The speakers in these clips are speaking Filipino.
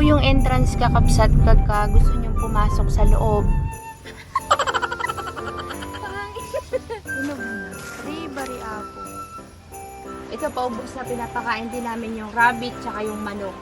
po yung entrance kakabsat pagka gusto nyong pumasok sa loob. Bari apple. Ito paubos na pinapakain din namin yung rabbit tsaka yung manok.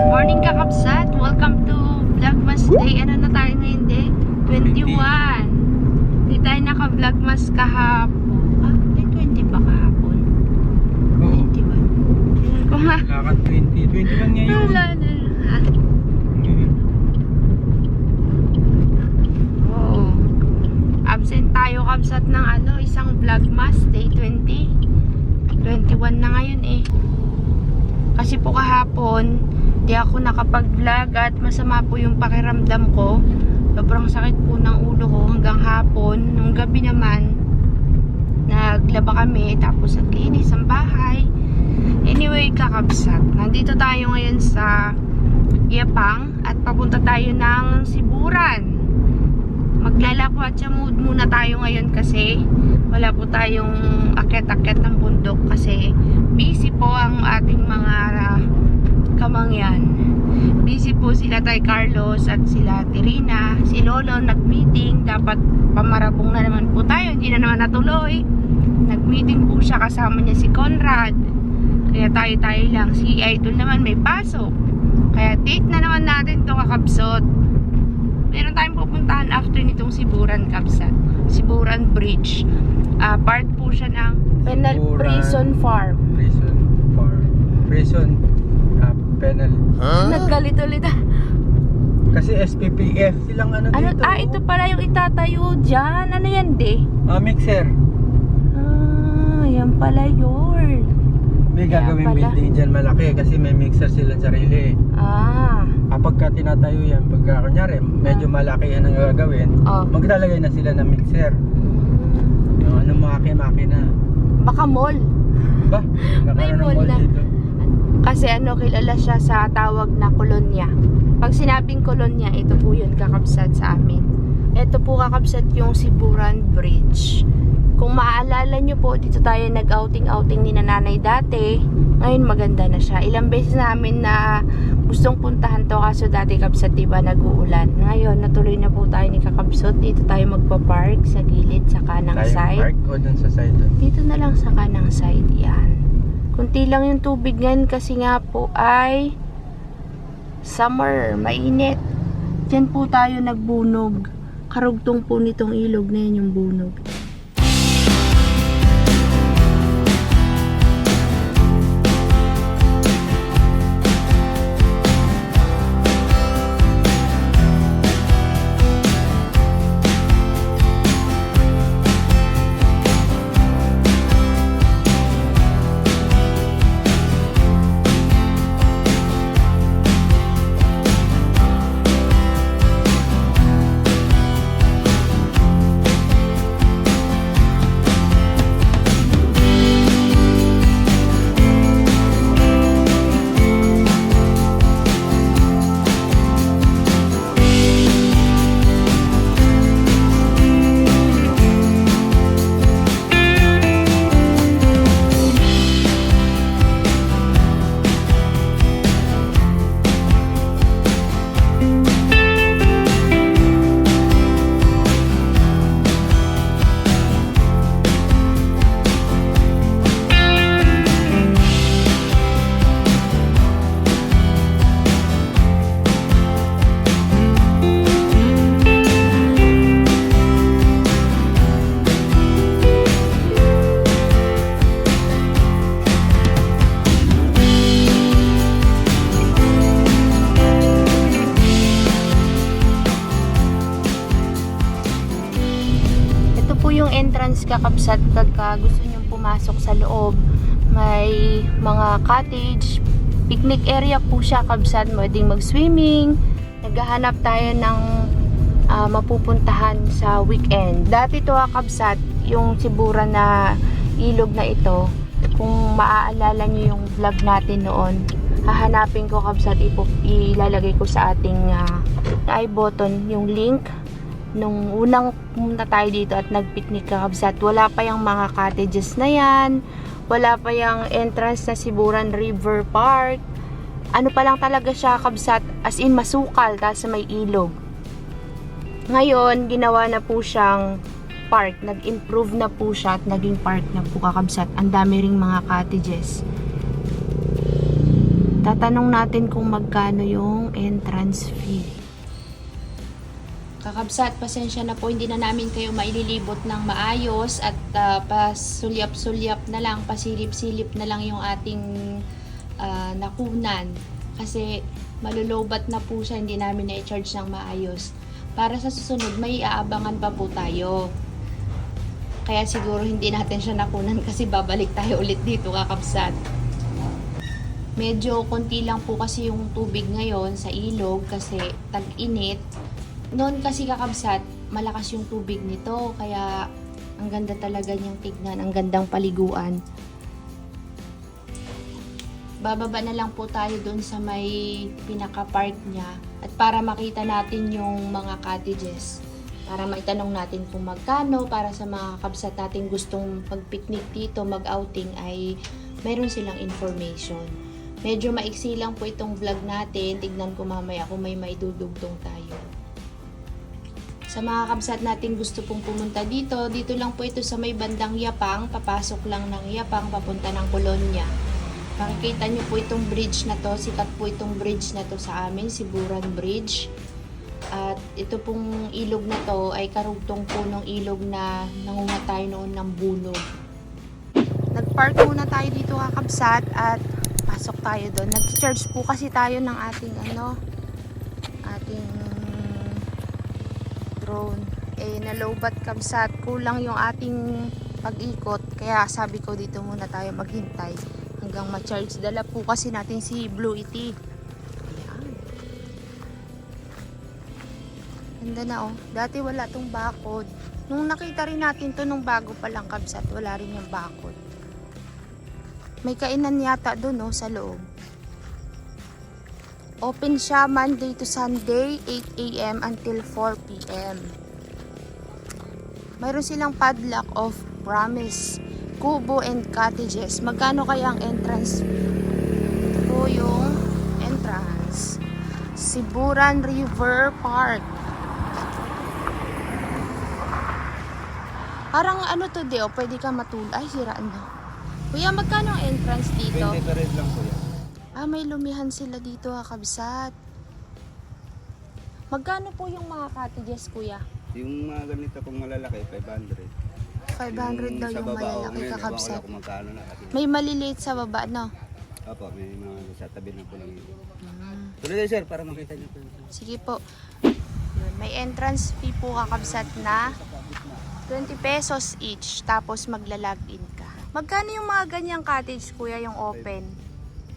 Morning kakabsat! Welcome to Vlogmas Day. Ano na tayo ngayon day? 21. Hindi tayo naka-Vlogmas kahapon. Ah, 20 ba kahapon? Oo. 21. Tingnan ko nga. Lakad 20. 21 ngayon. Wala na. Oo. Absent tayo kabsat ng isang Vlogmas Day 20. 21 na ngayon eh. Kasi po kahapon di ako nakapag-vlog at masama po yung pakiramdam ko. Sobrang sakit po ng ulo ko hanggang hapon. Nung gabi naman, naglaba kami tapos naglinis ang bahay. Anyway, kakabsat. Nandito tayo ngayon sa Yapang at papunta tayo ng Siburan. Maglalakwatsa mood muna tayo ngayon kasi wala po tayong akyat-akyat ng bundok kasi busy po ang ating mga kamangyan. Busy po sila Tay Carlos at sila Tirina. Si Lolo nag-meeting. Dapat pamarabong na naman po tayo. Hindi na naman natuloy. Nag-meeting po siya. Kasama niya si Conrad. Kaya tayo lang. Si Idol naman may pasok. Kaya take na naman natin itong kakabsot. Meron tayong pupuntahan after nitong Siburan kabsat. Siburan Bridge. Part po siya ng Penal Prison Farm. Prison Farm. Prison Penal. Naggalit ulit Kasi SPPF silang dito. Ito pala yung itatayo dyan. Ano yan, de? Mixer. Yan pala yun. May Kaya gagawin pala. building dyan malaki kasi may mixer silang sarili. Kapag ka tinatayo yan, pagka kunyari, medyo malaki yan ang gagawin, maglalagay na sila ng mixer. Yung makina. Baka mall. Ba? May mall na. Dito. Kasi kilala siya sa tawag na kolonya. Pag sinabing kolonya, ito po yun kakabsat sa amin. Ito po kakabsat yung Siburan Bridge. Kung maaalala nyo po, dito tayo nag-outing ni nanay dati. Ngayon maganda na siya. Ilang beses namin na gustong puntahan to kaso dati kabsat diba nag-uulan. Ngayon natuloy na po tayo ni kakabsat. Dito tayo magpa-park sa gilid sa kanang side. Park o dun sa side dun? Dito na lang sa kanang side yan. Kunti lang yung tubig ngayon kasi nga po ay summer, mainit. Diyan po tayo nagbunog. Karugtong po nitong ilog na yan yung bunog. entrance kakabsat pagka gusto nyong pumasok sa loob. May mga cottage, picnic area po siya kabsat. Pwedeng mag-swimming. Naghahanap tayo ng mapupuntahan sa weekend. Dati to Kabsat, yung Siburan na ilog na ito, kung maaalala nyo yung vlog natin noon, hahanapin ko Kabsat, ilalagay ko sa ating I button yung link nung unang pumunta tayo dito at nagpiknik Kabsat. Wala pa yung mga cottages na yan, wala pa yung entrance na Siburan River Park. Ano pa lang talaga siya Kabsat, as in masukal dahil sa may ilog. Ngayon, ginawa na po siyang park. Nag-improve na po siya at naging park na po Kabsat. Ang dami ring mga cottages. Tatanong natin kung magkano yung entrance fee. Kakabsat, pasensya na po, hindi na namin kayo maililibot ng maayos at pasulyap-sulyap na lang, pasilip-silip na lang yung ating nakunan. Kasi malulobat na po siya, hindi namin na-charge ng maayos. Para sa susunod, may aabangan pa po tayo. Kaya siguro hindi natin siya nakunan kasi babalik tayo ulit dito Kakabsat. Medyo konti lang po kasi yung tubig ngayon sa ilog kasi tag-init. Noon kasi Kakabsat, malakas yung tubig nito kaya ang ganda talaga niyang tignan, ang gandang paliguan. Bababa na lang po tayo doon sa may pinaka-park niya at para makita natin yung mga cottages. Para maitanong natin kung magkano para sa mga kabsat natin gustong pag-picnic dito, mag-outing ay meron silang information. Medyo maiksi lang po itong vlog natin. Tignan ko mamaya kung may maidudugtong tayo. Sa mga kabsat natin gusto pong pumunta dito, dito lang po ito sa may bandang Yapang. Papasok lang ng Yapang, papunta ng Colonia. Makikita nyo po itong bridge na to. Sikat po itong bridge na to sa amin, Siburan Bridge. At ito pong ilog na to ay karugtong po ng ilog na nangungatay noon ng bunog. Nag-park muna tayo dito Kakabsat at pasok tayo doon. Nag-charge po kasi tayo ng ating ating drone. Nalobat Kabsat. Kulang yung ating pag-ikot. Kaya sabi ko dito muna tayo maghintay hanggang ma-charge. Dala po kasi natin si Blue ET. Ayan. Ganda na oh. Dati wala tong bakod. Nung nakita rin natin to nung bago pa lang Kabsat, wala rin yung bakod. May kainan yata doon oh, sa loob. Open siya Monday to Sunday, 8 AM until 4 PM. Mayroon silang padlock of Promise, Kubo and Cottages. Magkano kaya ang entrance? Ito po yung entrance. Siburan River Park. Parang ano to di oh, pwede ka matulog. Ay, siraan na. Kuya, magkano ang entrance dito? 20 per head lang po yan. May lumihan sila dito Kabsat. Magkano po yung mga cottages, kuya? Yung mga ganito pong malalaki, 500. 500 daw yung malalaki Kakabsat. May maliliit sa baba, no? Opo, may mga sa tabi na po lang ito. Tuloy sir, para makita niyo po. Sige po. Yun, may entrance fee po Kakabsat na 20 pesos each. Tapos magla-login ka. Magkano yung mga ganyang cottage, kuya, yung open?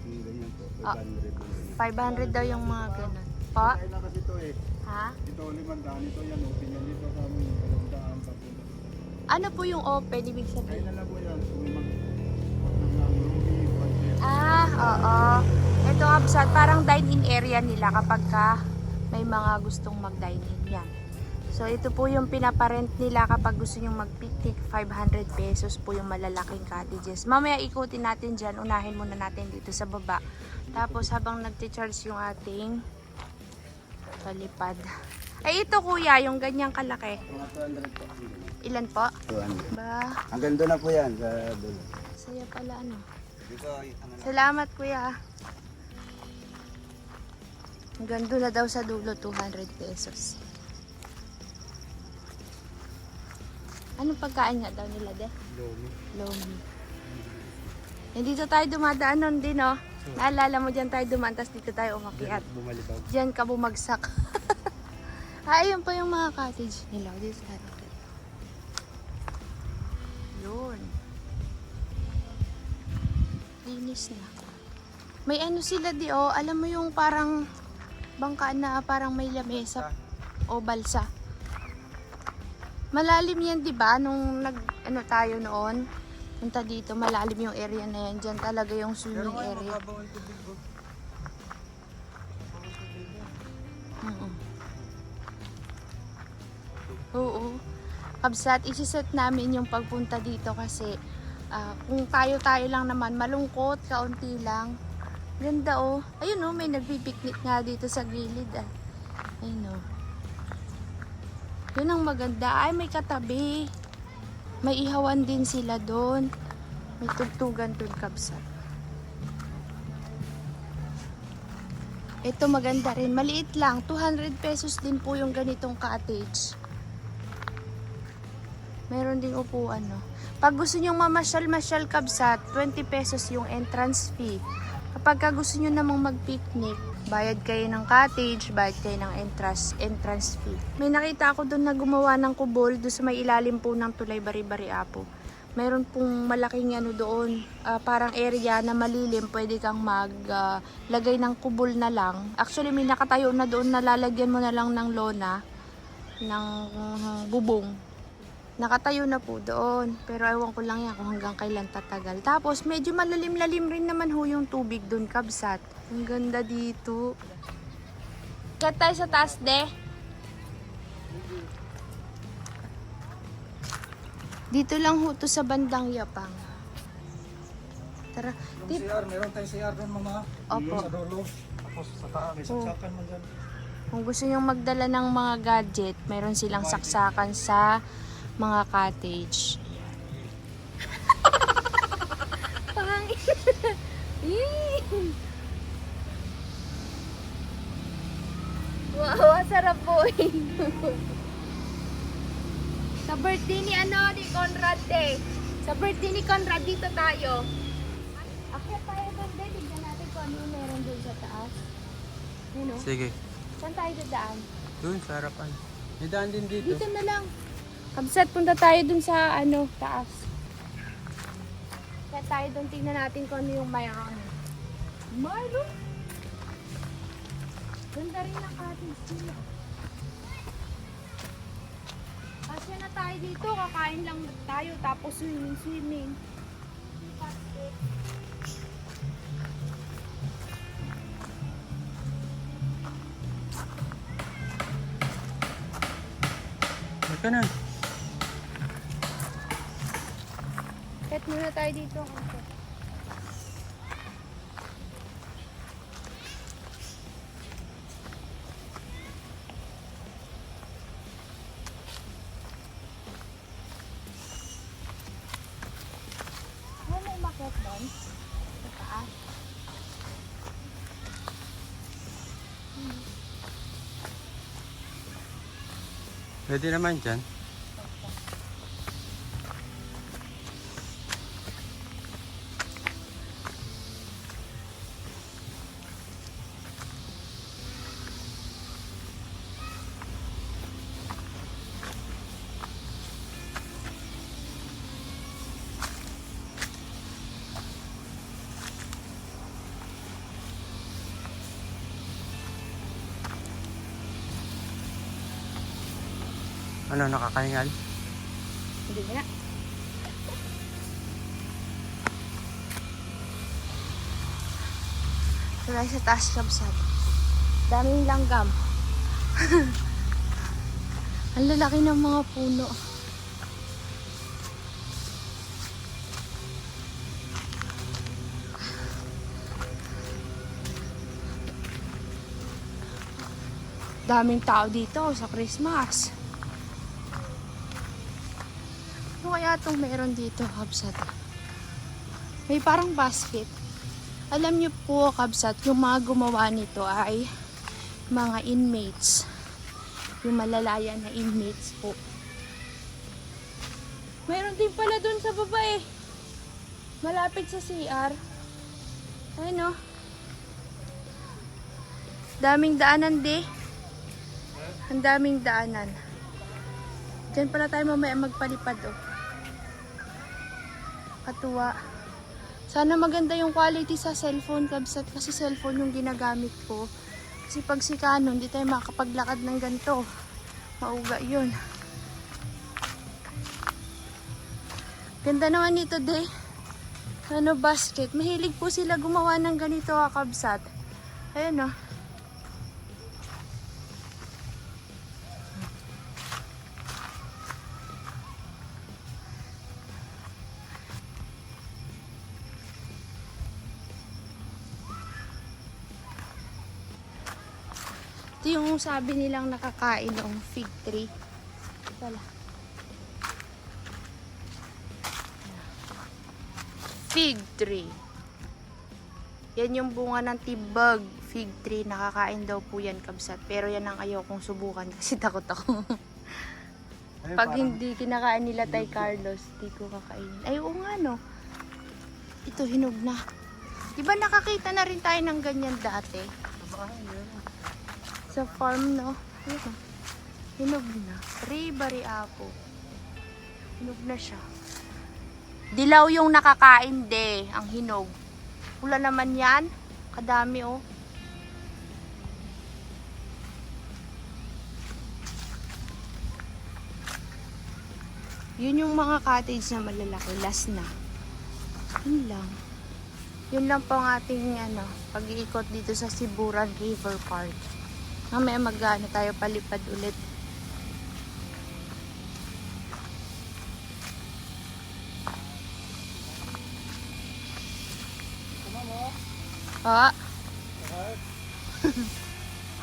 Yung ganyan po, 500. 500 daw yung mga ganun. Po? Kasi ito Ha? Ito 500, ito yan, open yan dito sa amin, 200 pa po. Ano po yung open? Ibig Kaya sabihin? na lang po yan, Oo. Ito Kabsat, parang dine-in area nila kapag may mga gustong mag-dine-in yan. So ito po yung pinaparent nila kapag gusto nyo mag-picnic, 500 pesos po yung malalaking cottages. Mamaya ikutin natin dyan, unahin muna natin dito sa baba. Tapos habang nagti-charge yung ating palipad. Ay ito kuya, yung ganyang kalaki. Mga 200 po. Ilan po? 200. Ba, Hanggang doon na po yan sa dulo. saya pala ano. Dito, Salamat kuya. Hanggang doon na daw sa dulo, 200 pesos. Anong pagkain nga daw nila de? Lomi. Dito tayo dumadaan nun din oh. Naalala mo dyan tayo dumaan, tapos dito tayo umakyat. Bumalibaw. Diyan ka bumagsak. Ayun pa yung mga cottage nila. Dito tayo. Yun. Linis na. May ano sila alam mo yung parang bangka na parang may lamesa o balsa. Malalim yan, di ba? Nung ano tayo noon, punta dito, malalim yung area na yan. Diyan talaga yung swimming area. Oo. Kabsat, isiset namin yung pagpunta dito kasi kung tayo-tayo lang naman, malungkot, kaunti lang. Ganda oh. Ayun oh, may nagpipiknik nga dito sa gilid ah. Ayun oh. Yun ang maganda. Ay, may katabi. May ihawan din sila doon. May tugtugan doon, kabsat. Ito maganda rin. Maliit lang. 200 pesos din po yung ganitong cottage. Meron ding upuan, no? Pag gusto nyong mamasyal-masyal, kabsat, 20 pesos yung entrance fee. Kapag gusto nyo namang mag-picnic, bayad kayo ng cottage, bayad kayo ng entrance fee. May nakita ako doon na gumawa ng kubol doon sa may ilalim po ng Tulay Bari-Bari Apo. Mayroon pong malaking ano doon, parang area na malilim, pwede kang maglagay ng kubol na lang. Actually may nakatayo na doon na lalagyan mo na lang ng lona, ng bubong. Nakatayo na po doon. Pero ewan ko lang yan kung hanggang kailan tatagal. Tapos medyo malalim-lalim rin naman ho yung tubig doon, kabsat. Ang ganda dito. Kat tayo sa taas, de. Dito lang ho to sa bandang Yapang. Tara. Meron tayong CR doon, mama. Opo. Sa dulo. Tapos sa taas. May saksakan mo dyan. Kung gusto nyong magdala ng mga gadget, meron silang saksakan sa mga cottage. Wow, sarap po. Sa birthday ni ni Conrad Sa birthday ni Conrad, dito tayo. Akyat tayo doon, tignan natin kung ano meron doon sa taas. Ano? Sige. Saan tayo dadaan? Doon, sa harapan. May daan din dito. Dito na lang. Kabsat, punta tayo dun sa taas. Kaya tayo dun, tingnan natin kung ano yung mayroon. Mayroon? Ganda rin ang cottage nila. Kasi na tayo dito, kakain lang tayo, tapos swimming. Baka na. Kahit muna tayo dito. Ano umakyat doon? Sa taas. Pwede naman dyan. Ano, nakakahingal? Hindi nga. Tulay sa taas, kabsat. Daming langgam. Ang lalaki ng mga puno. Daming tao dito sa Christmas. Ano kaya itong meron dito, kabsat? May parang basket. Alam niyo po, kabsat, yung mga gumawa nito ay mga inmates. Yung malalaya na inmates po. Mayroon din pala dun sa baba eh. Malapit sa CR. Ayun o. Daming daanan di. Ang daming daanan. Diyan pala tayo mamaya magpalipad oh. Katuwa. Sana maganda yung quality sa cellphone, kabsat, kasi cellphone yung ginagamit ko. Kasi pag si Canon, hindi tayo makapaglakad ng ganito. Mauga yun. Ganda naman nito, de. Ano, basket. Mahilig po sila gumawa ng ganito, kabsat. Ayan, oh. Ito yung sabi nilang nakakain ng fig tree. Wala. Fig tree. Yan yung bunga ng tibag. Fig tree. Nakakain daw po yan, kabsat. Pero yan ang ayaw kong subukan kasi takot ako. Pag hindi kinakain nila Tay Carlos, di ko kakainin. Ay, oo nga, no. Ito, hinog na. Diba nakakita na rin tayo ng ganyan dati? Sa farm, no? Ayan, hinog na. Ray-berry apple. Hinog na siya. Dilaw yung nakakain, de. Ang hinog. Pula naman yan. Kadami, oh. Yun yung mga cottage na malalaki. Last na. Yun lang. Yun lang po ang ating pag-iikot dito sa Siburan River Park. Mamaya mag-ano tayo palipad ulit.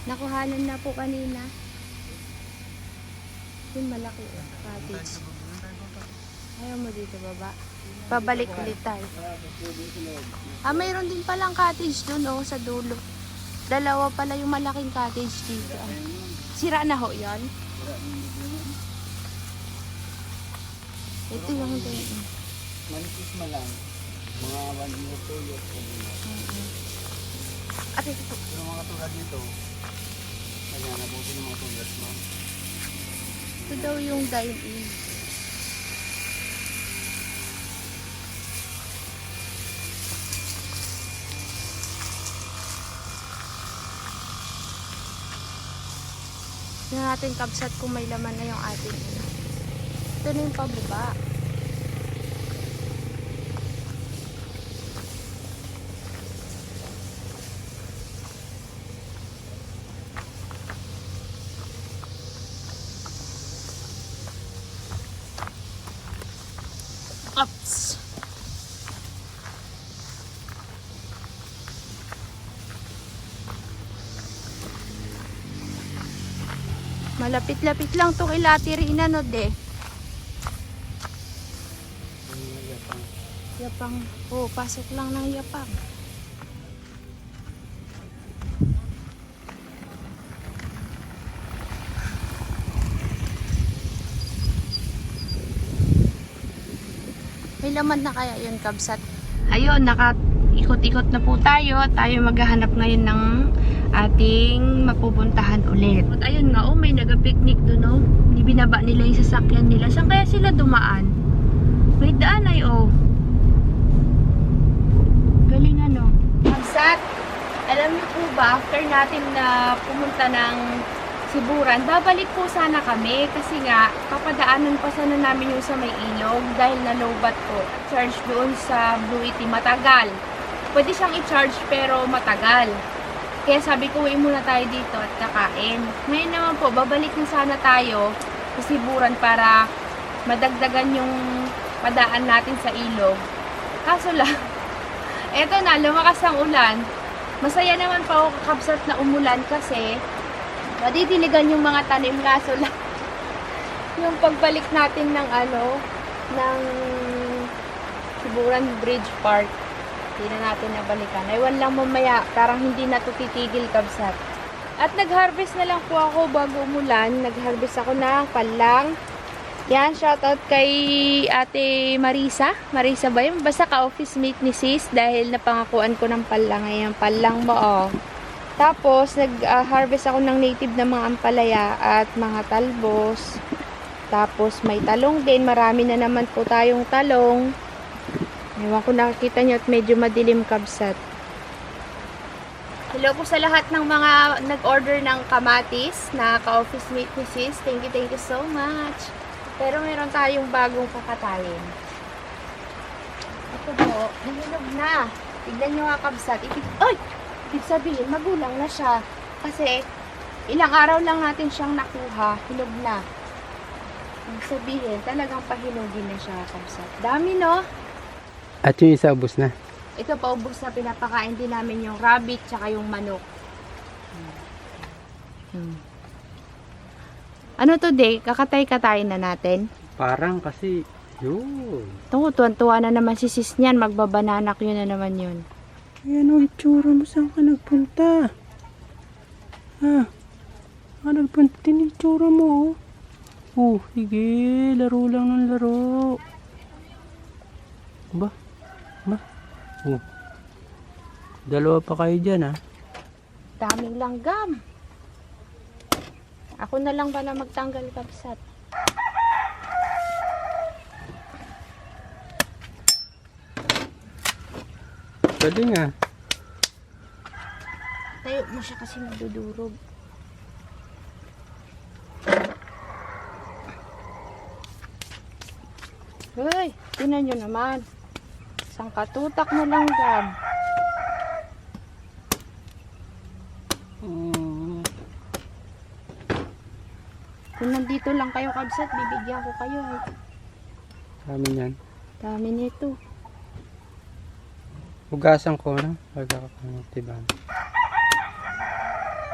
Nakuhanan na po kanina. Yung malaki cottage. Ayaw mo dito baba. Pabalik ulit tayo. Mayroon din palang cottage dun, oh, sa dulo. Dalawa pala yung malaking cottage dito. Sira na ho yan. Ito yung din. Manipis man lang. Mga 1 year, 2 years. At ito po. Yung mga tulad dito, nabuti ng mga tulad mo. Ito daw yung dine-in. Tignan natin, kabsat, kung may laman na yung ating ito na yung pababa. Ups. Malapit-lapit lang to kay Lati Rina, no, de? Yapang. Oh, pasok lang ng Yapang. May laman na kaya yun, kabsat? Ayun, naka-ikot-ikot na po tayo. Tayo maghahanap ngayon ng ating mapupuntahan ulit. At ayun nga, oh, may nag-picnic doon, oh. Binaba nila yung sasakyan nila. Saan kaya sila dumaan? May daan ay, oh. Galing, ano. Kabsat, alam niyo po ba, after natin na pumunta ng Siburan, babalik po sana kami kasi nga papadaanan pa sana namin yung sa may ilog dahil na-lowbat po. Charge doon sa Blue Iti matagal. Pwede siyang i-charge pero matagal. Kaya sabi ko, uwi muna tayo dito at kakain. Ngayon naman po, babalik na sana tayo sa Siburan para madagdagan yung padaan natin sa ilog. Kaso lang, eto na, lumakas ang ulan. Masaya naman pa ako, kakabsat, na umulan kasi madidiligan yung mga tanim, kaso lang yung pagbalik natin ng ng Siburan Bridge Park, hindi na natin nabalikan. Ewan lang mamaya, parang hindi na ito titigil, kabsat. At nag-harvest na lang po ako bago umulan. Nag-harvest ako ng palang. Yan, shoutout kay Ate Marisa. Marisa ba yun? Basta ka-office mate ni Sis dahil napangakuan ko ng palang. Ayan, palang mo, oh. Tapos, nag-harvest ako ng native na mga ampalaya at mga talbos. Tapos, may talong din. Marami na naman po tayong talong. Ewan ko, nakikita nyo at medyo madilim, kabsat. Hello po sa lahat ng mga nag-order ng kamatis na ka-office mate ni Sis. Thank you so much. Pero meron tayong bagong kakatayin. Ito po, hinog na. Tignan nyo nga kabsat. Ibig sabihin, magulang na siya. Kasi, ilang araw lang natin siyang nakuha, hinog na. Ibig sabihin, talagang pahinugin na siya kabsat. Dami, no? At yung isa ubos na. Ito pa, ubos na pinapakain din namin yung rabbit tsaka yung manok. Ano to, Day? Kakatay-katayin na natin? Parang kasi, yun. Ito, tuwan-tuwa na naman si sis niyan. Magbabananak yun na naman yun. Ayan o, itsura mo. Saan ka nagpunta? Ha? Saan nagpunta? Din itsura mo, sige. Laro lang ng laro. Ba? Dalawa pa kayo dyan, ha? Daming langgam. Ako na lang ba na magtanggal kabsat? Pwede nga. Tayo mo siya kasi nadudurog. Hoy, tinan nyo naman. Isang katutak na langgam. Kung nandito lang kayo kabsat, bibigyan ko kayo. Dami yan. Dami nito. Hugasan ko na. Pagkakapanitiban.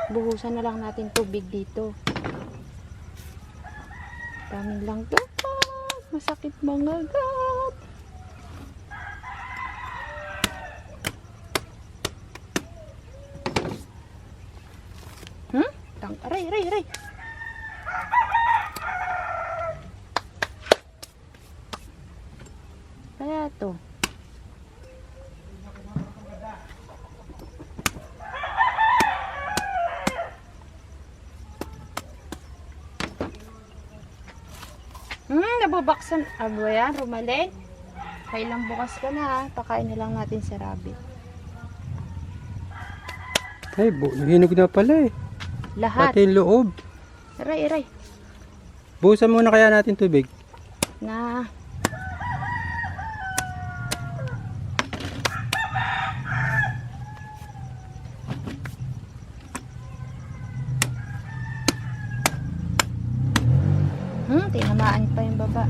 Buhusan na lang natin tubig dito. Daming langgam. Masakit mga gat. Aray. Kaya to. Nababaksan. Abo yan, Rumalin. Kailang bukas ka na ha. Pakain na lang natin sa rabbit. Ay, hinog na pala eh. Lahat. Pati yung loob. Aray. Buhusan muna kaya natin tubig. Na. Tinamaan pa yung baba.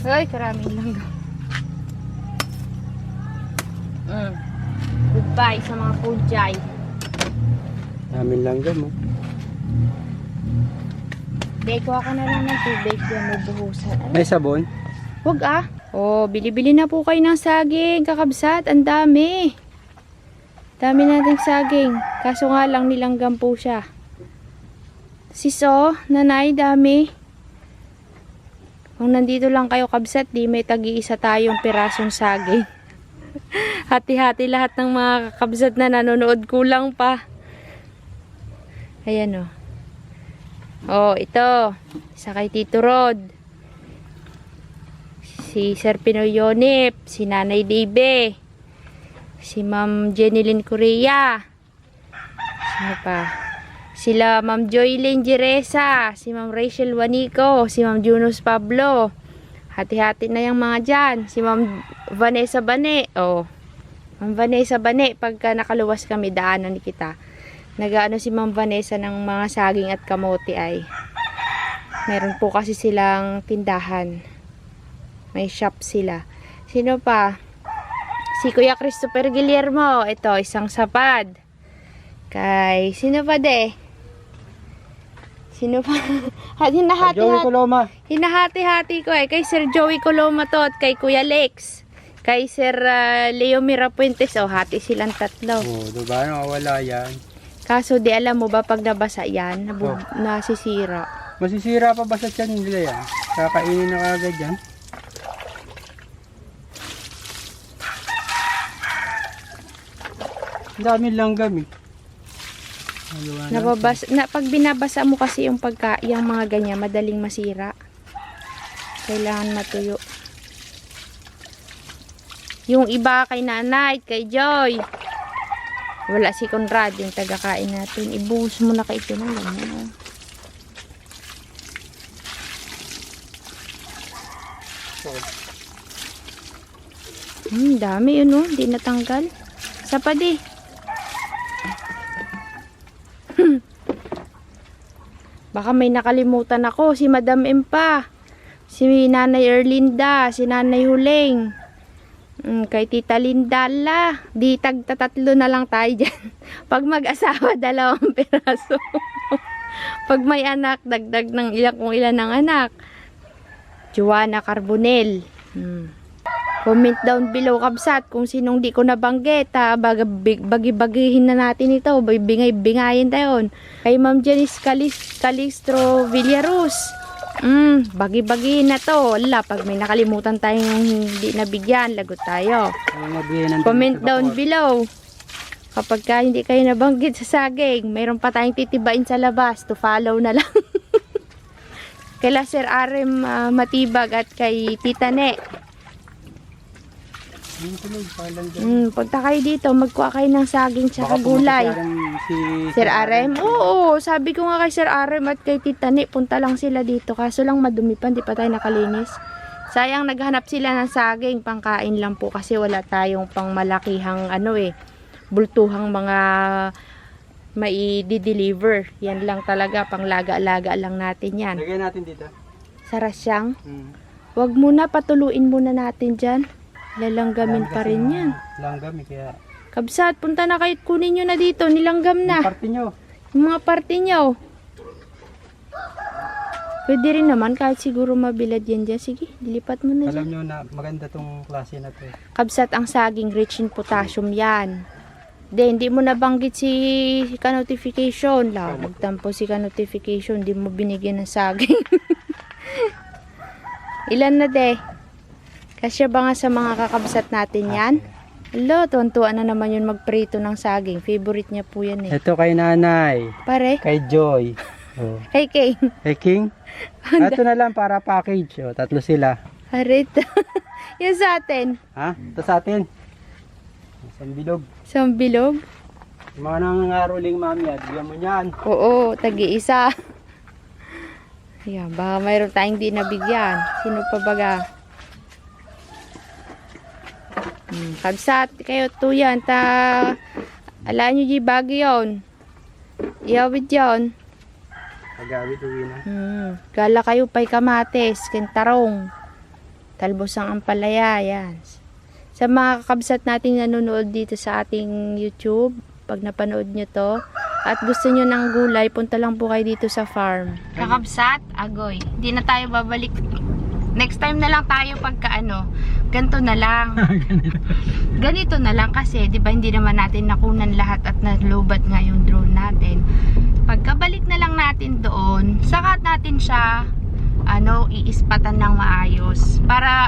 Ay, karaming langgam. Goodbye sa mga pujay. Daming langgam, oh. Deko ako na lang ng tubig yan may buhusan. May sabon? Huwag ah. Oh, bili-bili na po kayo ng saging, kakabsat. Ang dami. Dami nating saging. Kaso nga lang nilanggam po siya. Siso, nanay, dami. Kung nandito lang kayo kabsat, di may tagi-isa tayong pirasong saging. Hati-hati lahat ng mga kakabsat na nanonood, kulang pa. Ayan o. Oh, ito. Isa kay Tito Rod. Si Sir Pinoy Yonip. Si Nanay Debe. Si Ma'am Jenilyn Correa. Sino pa? Sila Ma'am Joylene Jeresa, si Ma'am Rachel Wanico, si Ma'am Junus Pablo. Hati-hati na yung mga dyan. Si Ma'am Vanessa Bane. Oh. Ma'am Vanessa Bane, pagka nakaluwas kami, daanan kita. Nagaano si Ma'am Vanessa ng mga saging at kamote ay. Meron po kasi silang tindahan. May shop sila. Sino pa? Si Kuya Christopher Guillermo. Ito, isang sapad. Kay, sino pa de? Sino pa? Joey Coloma. Hinahati-hati ko eh. Kay Sir Joey Coloma to at kay Kuya Lex. Kay Sir Leo Mirapuentes. Oh, hati silang tatlo. Oh, diba? Wala yan. Kaso di alam mo ba pag nabasa yan, nasisira. Masisira pa ba sa tiyan nila yan? Kakainin na kagad yan. Ang dami langgam eh. Pag binabasa mo kasi yung yung mga ganyan, madaling masira. Kailangan matuyo. Yung iba kay nanay, kay Joy. Wala si Conrad, yung tagakain natin. Ibuhos mo na kay ito na lang. Dami yun, oh. Hindi natanggal. Isa pa di. Baka may nakalimutan ako. Si Madam M pa. Si Nanay Erlinda. Si Nanay Huling. Kay Tita Lindala. Di tagtatatlo na lang tayo dyan. Pag mag-asawa, 2 piraso. Pag may anak, dagdag ng kung ilan ng anak. Joanna Carbonel. Comment down below, kabsat, kung sinong di ko nabanggit. Bagi-bagihin na natin ito. Bingay-bingayin tayo. Kay Ma'am Janice Calistro Villarus. Bagi-bagihin na to. Wala, pag may nakalimutan tayong hindi nabigyan, lagot tayo. Comment down below. Kapag hindi kayo nabanggit sa saging, mayroon pa tayong titibain sa labas. To follow na lang. Kay Sir Arem Matibag at kay Tita Ne. Pagta kayo dito, magkuha kayo ng saging tsaka gulay. Sir Arem? Oo, sabi ko nga kay Sir Arem at kay Tita Ne, punta lang sila dito. Kaso lang madumi pa, hindi pa tayo nakalinis. Sayang, naghanap sila ng saging, pangkain lang po kasi wala tayong pang malakihang bultuhang mga mai-deliver. Yan lang talaga, pang laga-laga lang natin yan. Lagay natin dito. Sa rasyang? Wag muna, patuluin muna natin dyan. Lalanggamin pa rin yan. Langgam kaya. Kabsat, punta na kayo, kunin nyo na dito, nilanggam na. Yung parte nyo. Yung mga parte nyo. Pwede rin naman, kahit siguro mabilad yan dyan. Sige, dilipat mo na Alam dyan. nyo na maganda tong klase na to. Kabsat, ang saging rich in potassium yan. Hindi mo nabanggit si ka-notification. Magtampo si ka-notification, hindi mo binigyan ng saging. Ilan na de? Kasya ba nga sa mga kakabsat natin yan? Hello, tuwan-tuwa na naman yun magprito ng saging. Favorite niya po yan eh. Ito kay nanay. Pare? Kay Joy. Kay King. Kay King. Ito na lang para package. 3 sila. Harita. Yan sa atin. Ha? Ito sa atin. Isang bilog. Isang bilog? Yung mga nangangaroling mami, bigyan mo yan. Oo, tagi-isa. Ayan, baka mayroon tayong di nabigyan. Sino pa baga? Kabsat, kayo to yan. Alaan nyo di bagi yun. Iawid yun. Pagawid uwi na. Gala kayo pa'y kamates, kintarong. Talbos ang ampalaya, yan. Sa mga kakabsat nating nanonood dito sa ating YouTube, pag napanood nyo to, at gusto nyo ng gulay, punta lang po kayo dito sa farm. Kakabsat, agoy. Hindi na tayo babalik. Next time na lang tayo pagka ganito na lang. Ganito na lang kasi, di ba hindi naman natin nakunan lahat at nalubat nga yung drone natin. Pagkabalik na lang natin doon, saka natin siya iispatan ng maayos para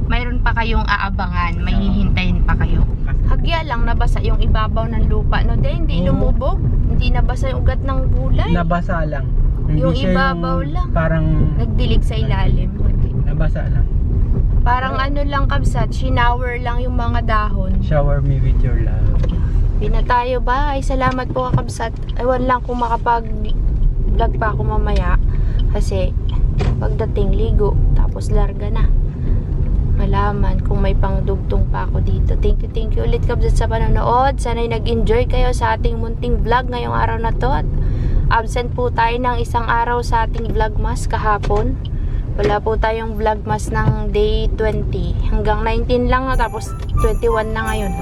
mayroon pa kayong aabangan, may hihintayin pa kayo. Hagya lang nabasa yung ibabaw ng lupa, hindi lumubog, hindi nabasa yung ugat ng gulay. Nabasa lang. Hindi Yung siya ibabaw lang. Parang Nagdilig sa ilalim. nabasa lang. Parang kabsat, shower lang yung mga dahon. Shower me with your love. Pinatayo ba? Ay, salamat po kakabsat. Ewan lang kung makapag-vlog pa ako mamaya. Kasi, pagdating ligo, tapos larga na. Malaman kung may pangdugtong pa ako dito. Thank you ulit kabsat sa panonood. Sana'y nag-enjoy kayo sa ating munting vlog ngayong araw na to. At absent po tayo ng isang araw sa ating vlogmas kahapon. Wala po tayong vlogmas ng day 20. Hanggang 19 lang, tapos 21 na ngayon.